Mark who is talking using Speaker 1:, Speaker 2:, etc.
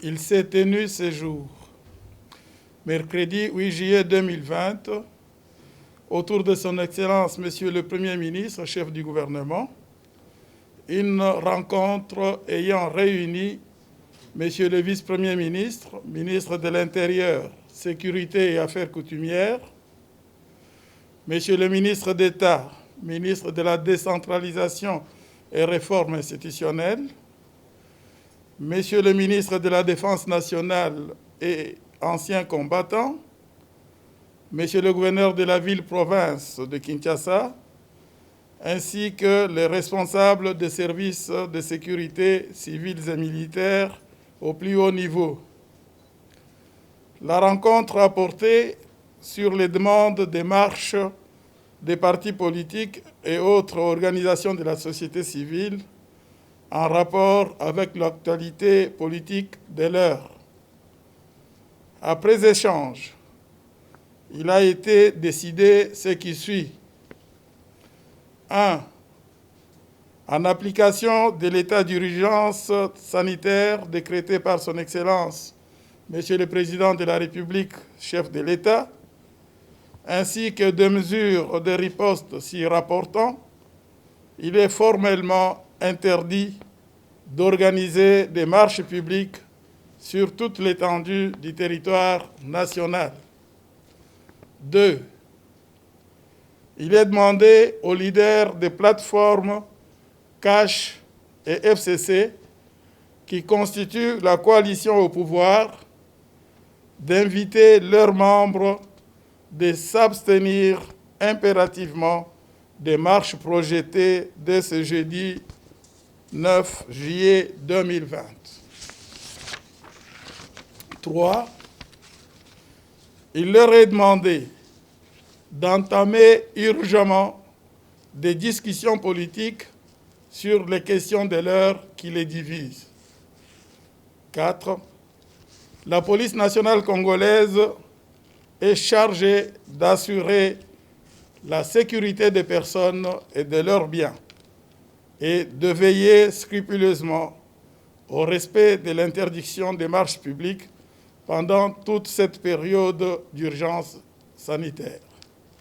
Speaker 1: Il s'est tenu ce jour, mercredi 8 juillet 2020, autour de son Excellence, Monsieur le Premier ministre, chef du gouvernement, une rencontre ayant réuni Monsieur le Vice-Premier ministre, ministre de l'Intérieur, Sécurité et Affaires coutumières, Monsieur le ministre d'État, ministre de la Décentralisation et Réforme institutionnelle, Monsieur le ministre de la Défense nationale et ancien combattant, Monsieur le gouverneur de la ville-province de Kinshasa, ainsi que les responsables des services de sécurité civils et militaires au plus haut niveau. La rencontre a porté sur les demandes des marches des partis politiques et autres organisations de la société civile en rapport avec l'actualité politique de l'heure. Après échange, il a été décidé ce qui suit. 1. En application de l'état d'urgence sanitaire décrété par son Excellence, Monsieur le Président de la République, chef de l'État, ainsi que de mesures de riposte s'y rapportant, il est formellement interdit d'organiser des marches publiques sur toute l'étendue du territoire national. 2. Il est demandé aux leaders des plateformes Cash et FCC, qui constituent la coalition au pouvoir, d'inviter leurs membres de s'abstenir impérativement des marches projetées dès ce jeudi 9 juillet 2020. 3. Il leur est demandé d'entamer urgemment des discussions politiques sur les questions de l'heure qui les divisent. 4. La police nationale congolaise est chargée d'assurer la sécurité des personnes et de leurs biens et de veiller scrupuleusement au respect de l'interdiction des marches publiques pendant toute cette période d'urgence sanitaire.